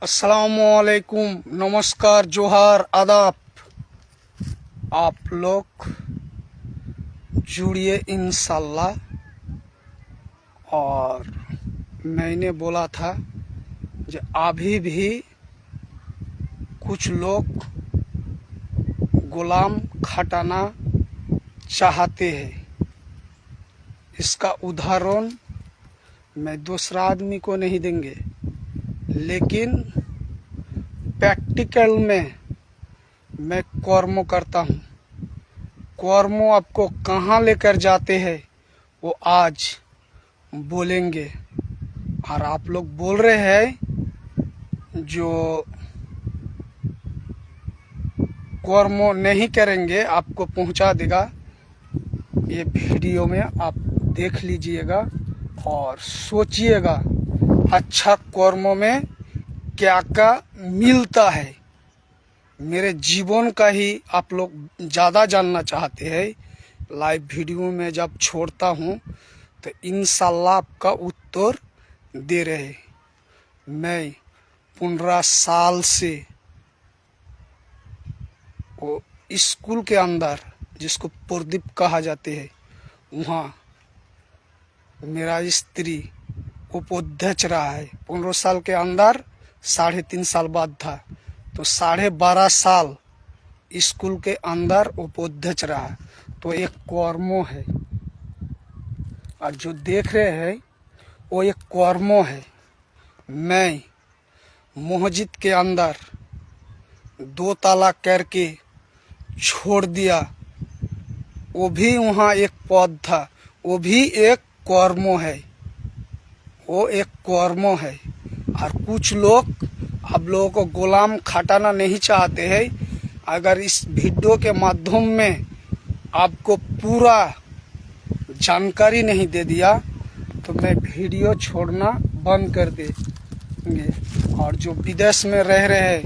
अस्सलामुअलैकुम, नमस्कार, जोहार, आदाब। आप लोग जुड़िए इंशाल्लाह। और मैंने बोला था जो अभी भी कुछ लोग गुलाम खटाना चाहते हैं। इसका उदाहरण मैं दूसरा आदमी को नहीं देंगे, लेकिन प्रैक्टिकल में मैं कर्म करता हूँ। कर्म आपको कहाँ लेकर जाते हैं वो आज बोलेंगे। और आप लोग बोल रहे हैं जो कर्म नहीं करेंगे आपको पहुँचा देगा। ये वीडियो में आप देख लीजिएगा और सोचिएगा अच्छा कर्म में क्या क्या मिलता है। मेरे जीवन का ही आप लोग ज़्यादा जानना चाहते हैं। लाइव वीडियो में जब छोड़ता हूँ तो इंशाल्लाह आपका उत्तर दे रहे। मैं 15 साल से वो स्कूल के अंदर जिसको प्रदीप कहा जाते हैं वहाँ मेरा स्त्री उपाध्यक्ष रहा है। 15 साल के अंदर 3.5 साल बाद था, तो 12.5 साल स्कूल के अंदर उपाध्यक्ष रहा। तो एक कर्मो है, और जो देख रहे हैं वो एक कर्मो है। मैं मस्जिद के अंदर 2 तलाक करके छोड़ दिया, वो भी वहाँ एक पद था, वो भी एक कर्मो है, वो एक कर्मो है। और कुछ लोग आप लोगों को गुलाम खटाना नहीं चाहते हैं। अगर इस वीडियो के माध्यम में आपको पूरा जानकारी नहीं दे दिया तो मैं वीडियो छोड़ना बंद कर देंगे। और जो विदेश में रह रहे हैं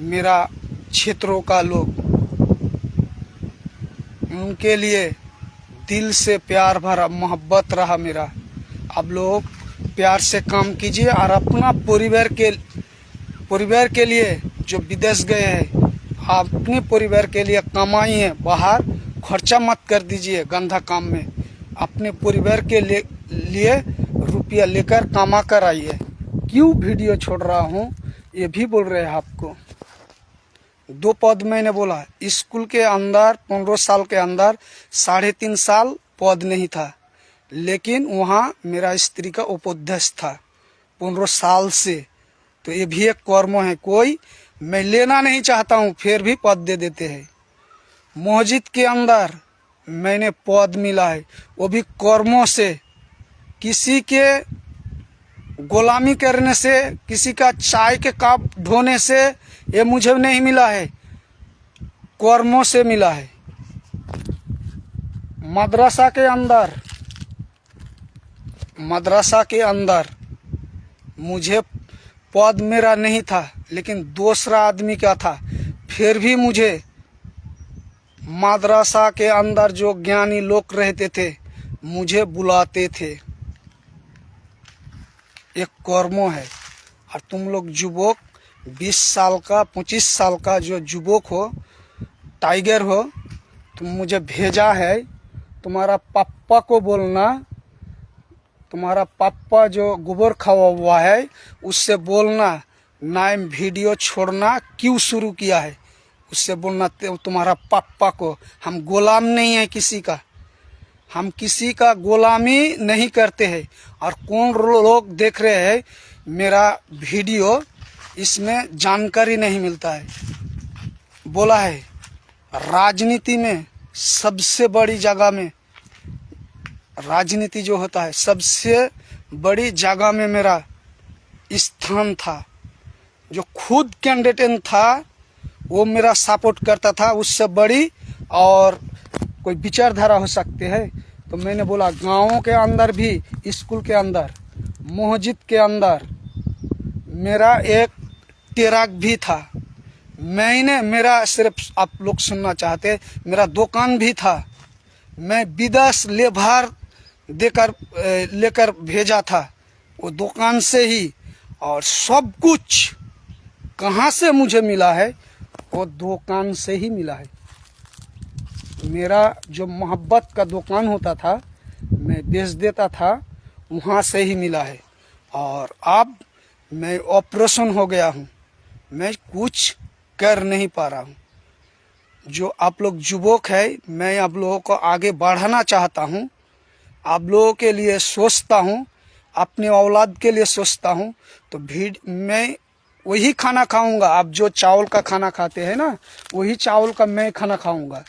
मेरा क्षेत्रों का लोग, उनके लिए दिल से प्यार भरा मोहब्बत रहा मेरा। आप लोग प्यार से काम कीजिए और अपना परिवार के लिए जो विदेश गए हैं अपने परिवार के लिए कमाइए। बाहर खर्चा मत कर दीजिए गंदा काम में। अपने परिवार के लिए रुपया लेकर कमा कर आइए। क्यों वीडियो छोड़ रहा हूँ ये भी बोल रहे हैं आपको। 2 पद मैंने बोला। स्कूल के अंदर 15 साल के अंदर 3.5 साल पद नहीं था, लेकिन वहाँ मेरा स्त्री का उपाध्यक्ष था 15 साल से। तो ये भी एक कर्म है। कोई मैं लेना नहीं चाहता हूँ फिर भी पद दे देते हैं। मस्जिद के अंदर मैंने पद मिला है, वो भी कर्मों से। किसी के गुलामी करने से, किसी का चाय के कप ढोने से ये मुझे नहीं मिला है, कर्मों से मिला है। मदरसा के अंदर मुझे पद मेरा नहीं था, लेकिन दूसरा आदमी का था। फिर भी मुझे मदरसा के अंदर जो ज्ञानी लोग रहते थे मुझे बुलाते थे। एक कर्मो है। और तुम लोग युवक 20 साल का 25 साल का जो युवक हो, टाइगर हो, तुम मुझे भेजा है। तुम्हारा पापा को बोलना, तुम्हारा पापा जो गोबर खावा हुआ है उससे बोलना नाम वीडियो छोड़ना क्यों शुरू किया है, उससे बोलना तुम्हारा पापा को। हम गुलाम नहीं है किसी का, हम किसी का गुलामी नहीं करते हैं। और कौन लोग देख रहे हैं मेरा वीडियो, इसमें जानकारी नहीं मिलता है। बोला है राजनीति में सबसे बड़ी जगह में, राजनीति जो होता है सबसे बड़ी जगह में मेरा स्थान था। जो खुद कैंडिडेट था वो मेरा सपोर्ट करता था। उससे बड़ी और कोई विचारधारा हो सकते हैं। तो मैंने बोला गाँवों के अंदर भी, स्कूल के अंदर, मस्जिद के अंदर मेरा एक ट्रक भी था। मेरा सिर्फ आप लोग सुनना चाहते, मेरा दुकान भी था। मैं विदेश लेकर भेजा था वो दुकान से ही। और सब कुछ कहाँ से मुझे मिला है, वो दुकान से ही मिला है। मेरा जो मोहब्बत का दुकान होता था, मैं बेच देता था, वहाँ से ही मिला है। और अब मैं ऑपरेशन हो गया हूँ, मैं कुछ कर नहीं पा रहा हूँ। जो आप लोग युवक है, मैं आप लोगों को आगे बढ़ाना चाहता हूँ, आप लोगों के लिए सोचता हूँ, अपने औलाद के लिए सोचता हूँ। तो मैं वही खाना खाऊंगा। आप जो चावल का खाना खाते हैं ना, वही चावल का मैं खाना खाऊंगा।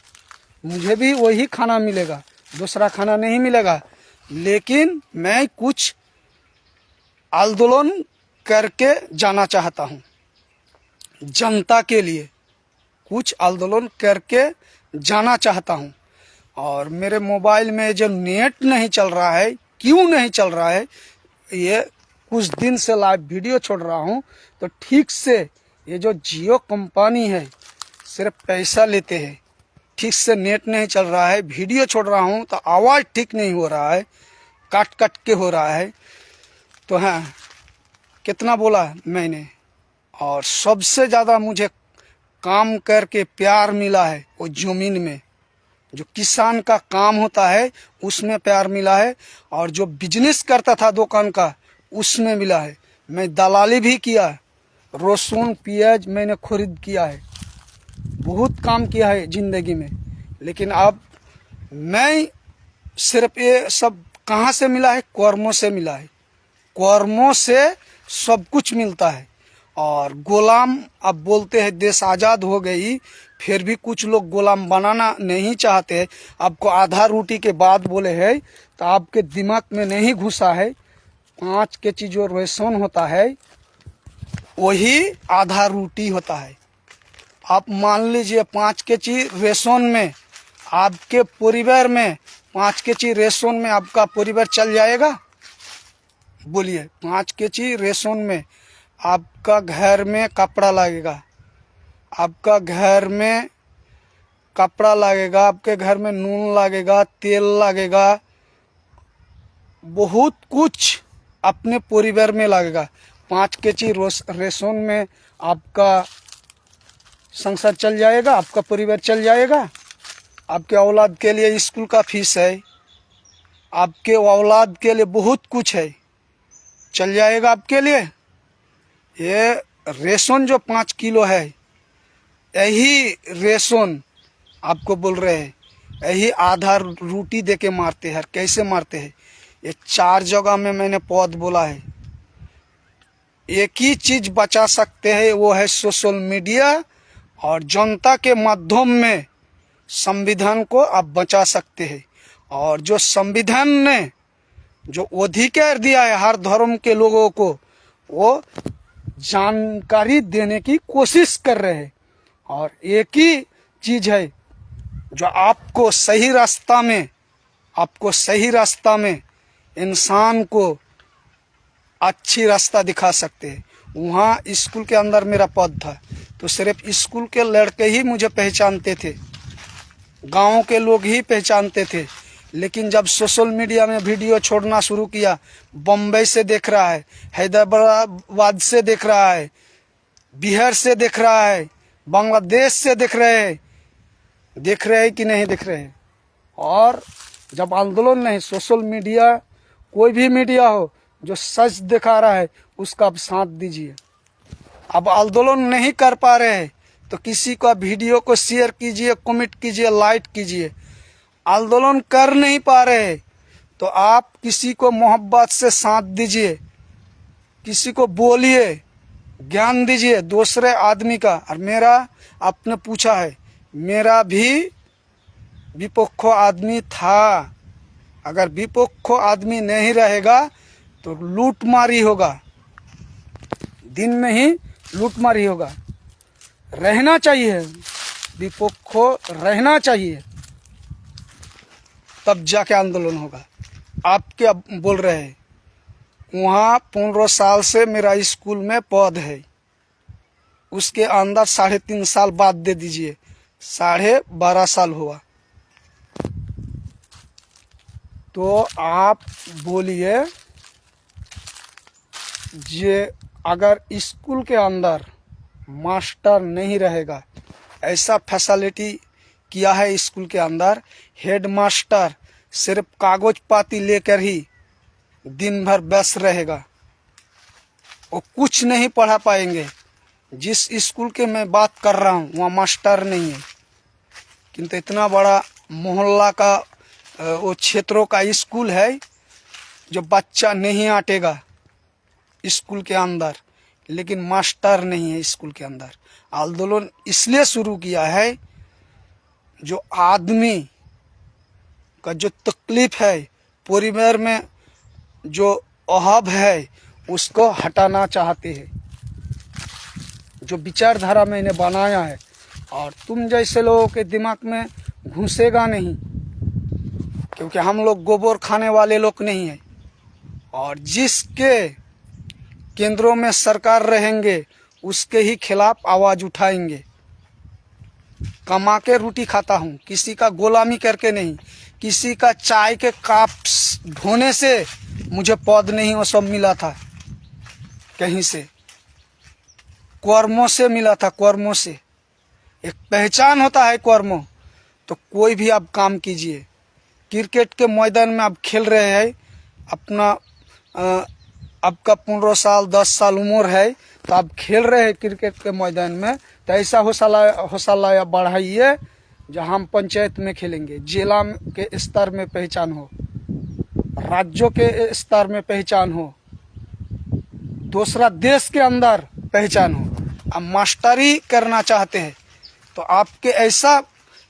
मुझे भी वही खाना मिलेगा, दूसरा खाना नहीं मिलेगा। लेकिन मैं कुछ आंदोलन करके जाना चाहता हूँ, जनता के लिए कुछ आंदोलन करके जाना चाहता हूँ। और मेरे मोबाइल में जो नेट नहीं चल रहा है, क्यों नहीं चल रहा है, ये कुछ दिन से लाइव वीडियो छोड़ रहा हूँ। तो ठीक से ये जो जियो कंपनी है, सिर्फ पैसा लेते हैं, ठीक से नेट नहीं चल रहा है। वीडियो छोड़ रहा हूँ तो आवाज़ ठीक नहीं हो रहा है, कट कट के हो रहा है। तो हाँ, कितना बोला मैंने। और सबसे ज़्यादा मुझे काम करके प्यार मिला है वो ज़मीन में, जो किसान का काम होता है उसमें प्यार मिला है। और जो बिजनेस करता था दुकान का, उसमें मिला है। मैं दलाली भी किया, लहसुन प्याज मैंने खरीद किया है, बहुत काम किया है ज़िंदगी में। लेकिन अब मैं सिर्फ ये सब कहाँ से मिला है, कर्मों से मिला है। कर्मों से सब कुछ मिलता है। और गुलाम अब बोलते हैं देश आज़ाद हो गई, फिर भी कुछ लोग गुलाम बनाना नहीं चाहते। आपको आधा रोटी के बाद बोले हैं तो आपके दिमाग में नहीं घुसा है। 5 केजी जो रेशन होता है वही आधा रोटी होता है। आप मान लीजिए 5 केजी रेशन में आपके परिवार में 5 केजी रेशन में आपका परिवार चल जाएगा? बोलिए, 5 केजी रेशन में आपका घर में कपड़ा लगेगा, आपका घर में कपड़ा लगेगा, आपके घर में नून लगेगा, तेल लगेगा, बहुत कुछ अपने परिवार में लगेगा। 5 केजी रेशन में आपका संसार चल जाएगा, आपका परिवार चल जाएगा। आपके औलाद के लिए स्कूल का फीस है, आपके औलाद के लिए बहुत कुछ है, चल जाएगा आपके लिए। ये रेशन जो 5 किलो है, यही रेशन आपको बोल रहे हैं, यही आधा रोटी दे के मारते हैं। कैसे मारते हैं? ये 4 जगह में मैंने पौध बोला है। एक ही चीज बचा सकते हैं, वो है सोशल मीडिया और जनता के माध्यम में संविधान को आप बचा सकते हैं। और जो संविधान ने जो अधिकार दिया है हर धर्म के लोगों को, वो जानकारी देने की कोशिश कर रहे हैं। और एक ही चीज है जो आपको सही रास्ता में इंसान को अच्छी रास्ता दिखा सकते हैं। वहाँ स्कूल के अंदर मेरा पद था, तो सिर्फ स्कूल के लड़के ही मुझे पहचानते थे, गांव के लोग ही पहचानते थे। लेकिन जब सोशल मीडिया में वीडियो छोड़ना शुरू किया, बम्बई से देख रहा है, हैदराबाद से देख रहा है, बिहार से देख रहा है, बांग्लादेश से देख रहे हैं कि नहीं देख रहे हैं। और जब आंदोलन नहीं, सोशल मीडिया, कोई भी मीडिया हो जो सच दिखा रहा है, उसका आप साथ दीजिए। अब आंदोलन नहीं कर पा रहे हैं तो किसी का वीडियो को शेयर कीजिए, कमेंट कीजिए, लाइक कीजिए। आंदोलन कर नहीं पा रहे तो आप किसी को मोहब्बत से साथ दीजिए, किसी को बोलिए, ज्ञान दीजिए दूसरे आदमी का। और मेरा आपने पूछा है, मेरा भी विपक्ष आदमी था। अगर विपक्ष आदमी नहीं रहेगा तो लूटमारी होगा, दिन में ही लूटमारी होगा। रहना चाहिए, विपक्ष रहना चाहिए, तब जाके आंदोलन होगा। आप क्या बोल रहे हैं? वहाँ 15 साल से मेरा स्कूल में पौध है, उसके अंदर 3.5 साल बाद दे दीजिए, 12.5 साल हुआ। तो आप बोलिए, जे अगर स्कूल के अंदर मास्टर नहीं रहेगा। ऐसा फैसिलिटी किया है स्कूल के अंदर। हेड मास्टर सिर्फ कागज पाती लेकर ही दिन भर व्यस्त रहेगा, वो कुछ नहीं पढ़ा पाएंगे। जिस स्कूल के मैं बात कर रहा हूँ वहाँ मास्टर नहीं है, किंतु इतना बड़ा मोहल्ला का वो क्षेत्रों का स्कूल है जो बच्चा नहीं आटेगा स्कूल के अंदर, लेकिन मास्टर नहीं है स्कूल के अंदर। आंदोलन इसलिए शुरू किया है, जो आदमी का जो तकलीफ है, परिवार में जो अभाव है, उसको हटाना चाहते हैं। जो विचारधारा मैंने बनाया है और तुम जैसे लोगों के दिमाग में घुसेगा नहीं, क्योंकि हम लोग गोबर खाने वाले लोग नहीं हैं। और जिसके केंद्रों में सरकार रहेंगे उसके ही खिलाफ आवाज़ उठाएंगे। कमा के रोटी खाता हूँ, किसी का गुलामी करके नहीं। किसी का चाय के कप ढोने से मुझे पद नहीं वो सब मिला था, कहीं से कर्मों से मिला था। कर्मों से एक पहचान होता है कर्मों। तो कोई भी आप काम कीजिए। क्रिकेट के मैदान में आप खेल रहे हैं, अपना आपका 15 साल 10 साल उम्र है, तो आप खेल रहे हैं क्रिकेट के मैदान में, तो ऐसा हौसला बढ़ाइए जहाँ हम पंचायत में खेलेंगे, जिला के स्तर में पहचान हो, राज्यों के स्तर में पहचान हो, दूसरा देश के अंदर पहचान हो। आप मास्टरी करना चाहते हैं तो आपके ऐसा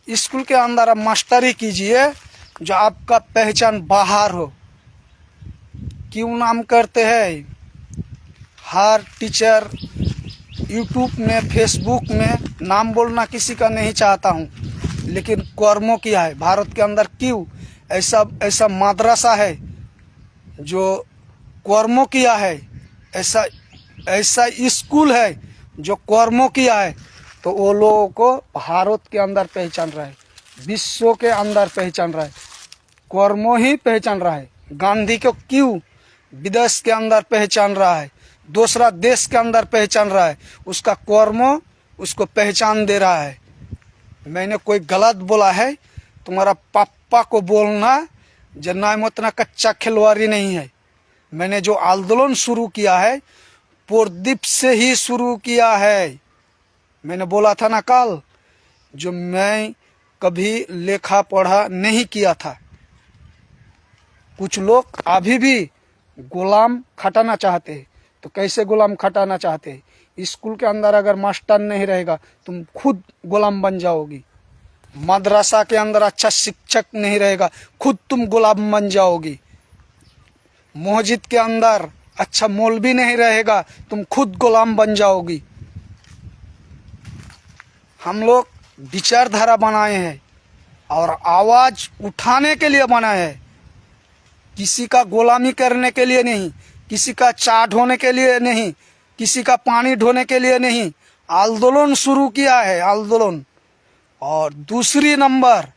स्कूल के अंदर आप मास्टरी कीजिए जो आपका पहचान बाहर हो। क्यों नाम करते हैं हर टीचर यूट्यूब में फेसबुक में नाम बोलना किसी का नहीं चाहता हूँ, लेकिन कर्मों किया है भारत के अंदर। क्यों ऐसा मदरसा है जो कर्मों किया है, ऐसा स्कूल है जो कर्मों किया है, तो वो लोगों को भारत के अंदर पहचान रहा है, विश्व के अंदर पहचान रहा है, कर्मों ही पहचान रहा है। गांधी को क्यों विदेश के अंदर पहचान रहा है, दूसरा देश के अंदर पहचान रहा है, उसका कर्मों उसको पहचान दे रहा है। मैंने कोई गलत बोला है, तुम्हारा पापा को बोलना जना में उतना कच्चा खिलवाड़ी नहीं है। मैंने जो आंदोलन शुरू किया है प्रदीप से ही शुरू किया है। मैंने बोला था ना कल, जो मैं कभी लेखा पढ़ा नहीं किया था। कुछ लोग अभी भी गुलाम खटाना चाहते हैं, तो कैसे गुलाम खटाना चाहते हैं? स्कूल के अंदर अगर मास्टर नहीं रहेगा तुम खुद गुलाम बन जाओगी। मदरसा के अंदर अच्छा शिक्षक नहीं रहेगा, खुद तुम गुलाम बन जाओगी। मस्जिद के अंदर अच्छा मौलवी नहीं रहेगा, तुम खुद गुलाम बन जाओगी। हम लोग विचारधारा बनाए हैं और आवाज उठाने के लिए बनाए हैं, किसी का गुलामी करने के लिए नहीं, किसी का चाय ढोने के लिए नहीं, किसी का पानी ढोने के लिए नहीं। आंदोलन शुरू किया है, आंदोलन। और दूसरी नंबर,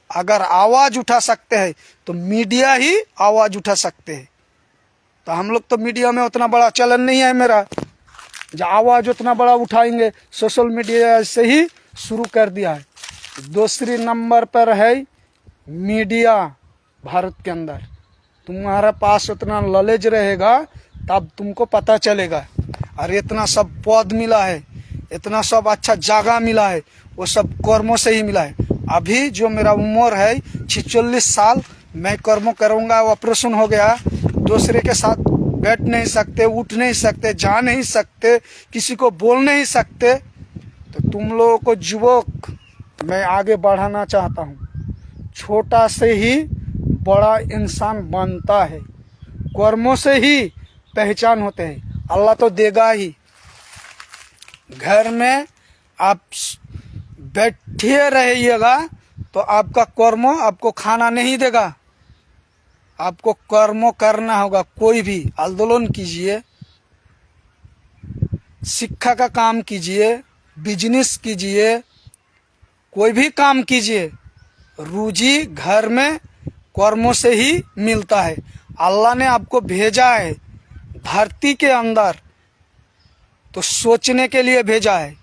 अगर आवाज उठा सकते हैं तो मीडिया ही आवाज उठा सकते हैं। तो हम लोग तो मीडिया में उतना बड़ा चलन नहीं है मेरा, जो आवाज उतना बड़ा उठाएंगे। सोशल मीडिया से ही शुरू कर दिया है। दूसरी नंबर पर है मीडिया। भारत के अंदर तुम्हारे पास उतना नॉलेज रहेगा तब तुमको पता चलेगा। और इतना सब पद मिला है, इतना सब अच्छा जगह मिला है, वो सब कर्मों से ही मिला है। अभी जो मेरा उम्र है 46 साल, मैं कर्मों करूँगा। ऑपरेशन हो गया, दूसरे के साथ बैठ नहीं सकते, उठ नहीं सकते, जा नहीं सकते, किसी को बोल नहीं सकते। तो तुम लोगों को युवक मैं आगे बढ़ाना चाहता हूँ। छोटा से ही बड़ा इंसान बनता है, कर्मों से ही पहचान होते हैं। अल्लाह तो देगा ही। घर में आप बैठे रहिएगा तो आपका कर्म आपको खाना नहीं देगा, आपको कर्म करना होगा। कोई भी आंदोलन कीजिए, शिक्षा का काम कीजिए, बिजनेस कीजिए, कोई भी काम कीजिए, रूजी घर में कर्मों से ही मिलता है। अल्लाह ने आपको भेजा है धरती के अंदर, तो सोचने के लिए भेजा है,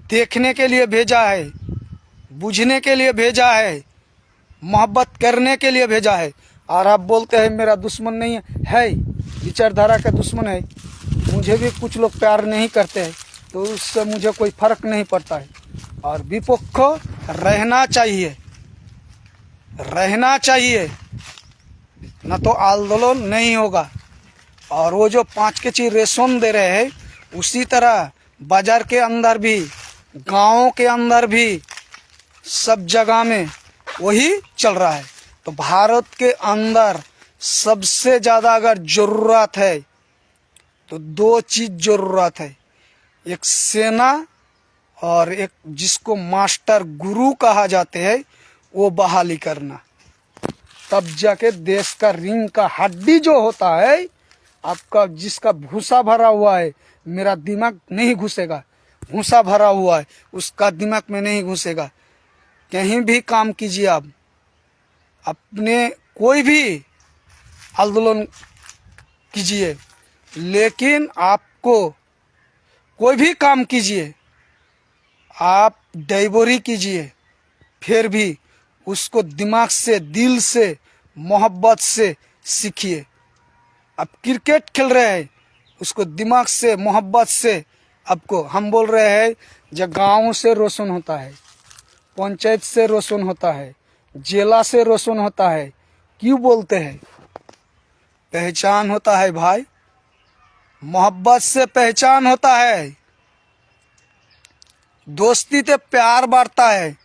देखने के लिए भेजा है, बुझने के लिए भेजा है, मोहब्बत करने के लिए भेजा है। और आप बोलते हैं मेरा दुश्मन नहीं है, विचारधारा का दुश्मन है। मुझे भी कुछ लोग प्यार नहीं करते हैं, तो उससे मुझे कोई फर्क नहीं पड़ता है। और विपक्ष रहना चाहिए, रहना चाहिए, न तो आंदोलन नहीं होगा। और वो जो 5 के चीज रेशम दे रहे हैं, उसी तरह बाजार के अंदर भी, गाँव के अंदर भी, सब जगह में वही चल रहा है। तो भारत के अंदर सबसे ज़्यादा अगर ज़रूरत है तो 2 चीज़ ज़रूरत है, एक सेना और एक जिसको मास्टर गुरु कहा जाते हैं वो बहाली करना। तब जाके देश का रींग का हड्डी जो होता है आपका, जिसका भूसा भरा हुआ है, मेरा दिमाग नहीं घुसेगा, भूसा भरा हुआ है उसका दिमाग में नहीं घुसेगा। कहीं भी काम कीजिए आप, अपने कोई भी आंदोलन कीजिए, लेकिन आपको कोई भी काम कीजिए, आप डाइवरी कीजिए, फिर भी उसको दिमाग से, दिल से, मोहब्बत से सीखिए। आप क्रिकेट खेल रहे हैं, उसको दिमाग से, मोहब्बत से। आपको हम बोल रहे हैं जब गाँव से रोशन होता है, पंचायत से रोशन होता है, जिला से रोशन होता है, क्यों बोलते हैं? पहचान होता है भाई, मोहब्बत से पहचान होता है, दोस्ती से प्यार बढ़ता है।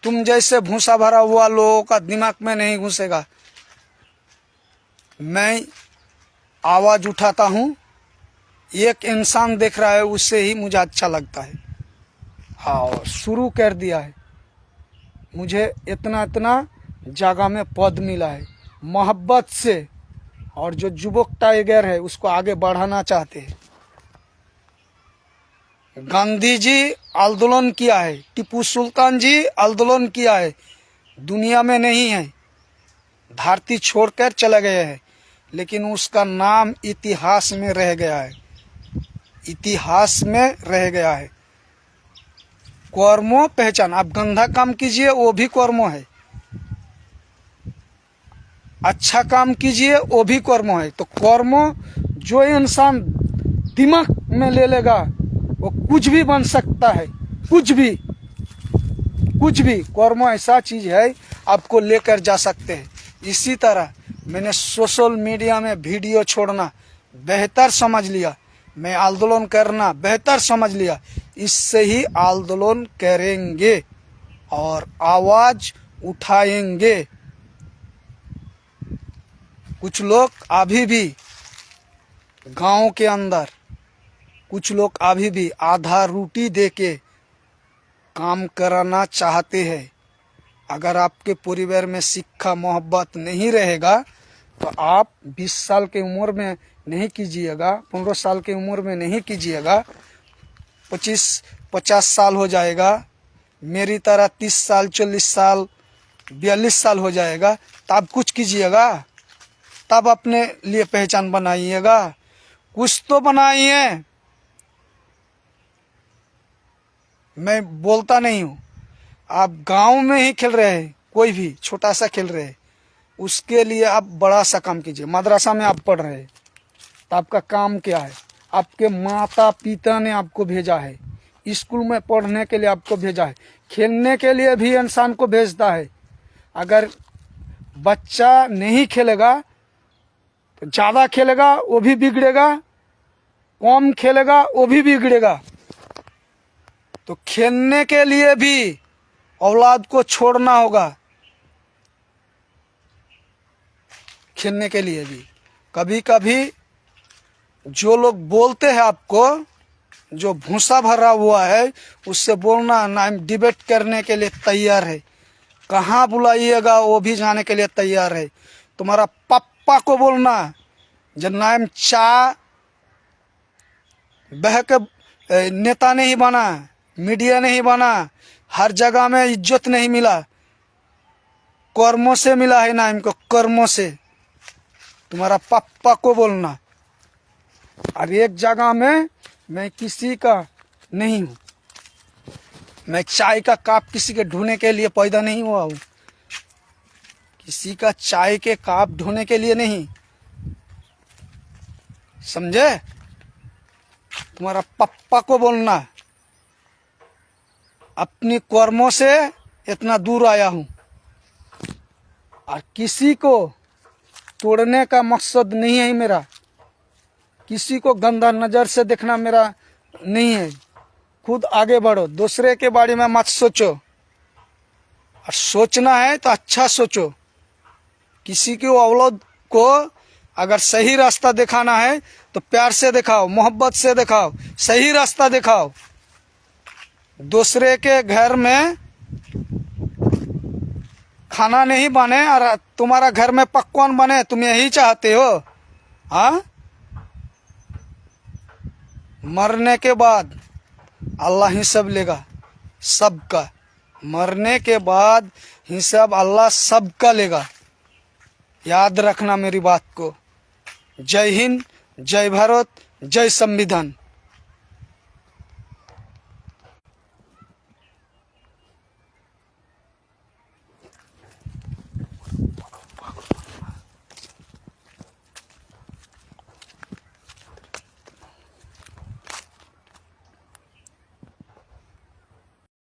तुम जैसे भूसा भरा हुआ लोगों का दिमाग में नहीं घुसेगा। मैं आवाज़ उठाता हूँ, एक इंसान देख रहा है, उससे ही मुझे अच्छा लगता है। और शुरू कर दिया है, मुझे इतना जगह में पद मिला है मोहब्बत से। और जो युवक टाइगर है उसको आगे बढ़ाना चाहते हैं। गांधी जी आंदोलन किया है, टीपू सुल्तान जी आंदोलन किया है, दुनिया में नहीं है, धरती छोड़कर चले गए हैं, लेकिन उसका नाम इतिहास में रह गया है, इतिहास में रह गया है। कर्मों पहचान, आप गंदा काम कीजिए वो भी कर्मों है, अच्छा काम कीजिए वो भी कर्मों है। तो कर्मों जो इंसान दिमाग में ले लेगा वो कुछ भी बन सकता है, कुछ भी, कुछ भी। कर्म ऐसा चीज है आपको लेकर जा सकते हैं। इसी तरह मैंने सोशल मीडिया में वीडियो छोड़ना बेहतर समझ लिया, मैं आंदोलन करना बेहतर समझ लिया। इससे ही आंदोलन करेंगे और आवाज उठाएंगे। कुछ लोग अभी भी गांव के अंदर, कुछ लोग अभी भी आधा रोटी देके काम कराना चाहते हैं। अगर आपके परिवार में शिक्षा मोहब्बत नहीं रहेगा तो आप 20 साल की उम्र में नहीं कीजिएगा, 15 साल की उम्र में नहीं कीजिएगा, 50 साल हो जाएगा, मेरी तरह 30 साल 40 साल 42 साल हो जाएगा, तब कुछ कीजिएगा, तब अपने लिए पहचान बनाइएगा। कुछ तो बनाइए। मैं बोलता नहीं हूँ, आप गांव में ही खेल रहे हैं, कोई भी छोटा सा खेल रहे हैं, उसके लिए आप बड़ा सा काम कीजिए। मदरसा में आप पढ़ रहे हैं तो आपका काम क्या है? आपके माता पिता ने आपको भेजा है, स्कूल में पढ़ने के लिए आपको भेजा है, खेलने के लिए भी इंसान को भेजता है। अगर बच्चा नहीं खेलेगा तो ज़्यादा खेलेगा वो भी बिगड़ेगा, कम खेलेगा वो भी बिगड़ेगा। तो खेलने के लिए भी औलाद को छोड़ना होगा, खेलने के लिए भी। कभी कभी जो लोग बोलते हैं आपको, जो भूसा भरा हुआ है, उससे बोलना ना, हम डिबेट करने के लिए तैयार है, कहाँ बुलाइएगा वो भी जाने के लिए तैयार है। तुम्हारा पापा को बोलना जब नाम चा बह के नेता नहीं बना, मीडिया नहीं बना, हर जगह में इज्जत नहीं मिला, कर्मों से मिला है ना, इनको कर्मों से। तुम्हारा पापा को बोलना और एक जगह में मैं किसी का नहीं हूँ। मैं चाय का कप किसी के ढूंढने के लिए पैदा नहीं हुआ हूँ, किसी का चाय के कप ढूंढने के लिए नहीं, समझे? तुम्हारा पप्पा को बोलना, अपनी कर्मों से इतना दूर आया हूँ और किसी को तोड़ने का मकसद नहीं है मेरा, किसी को गंदा नजर से देखना मेरा नहीं है। खुद आगे बढ़ो, दूसरे के बारे में मत सोचो, और सोचना है तो अच्छा सोचो। किसी की औलाद को अगर सही रास्ता दिखाना है तो प्यार से दिखाओ, मोहब्बत से दिखाओ, सही रास्ता दिखाओ। दूसरे के घर में खाना नहीं बने और तुम्हारा घर में पकवान बने, तुम यही चाहते हो? हाँ, मरने के बाद अल्लाह हिसाब लेगा सबका, मरने के बाद हिसाब अल्लाह सबका लेगा। याद रखना मेरी बात को। जय हिंद, जय भारत, जय संविधान।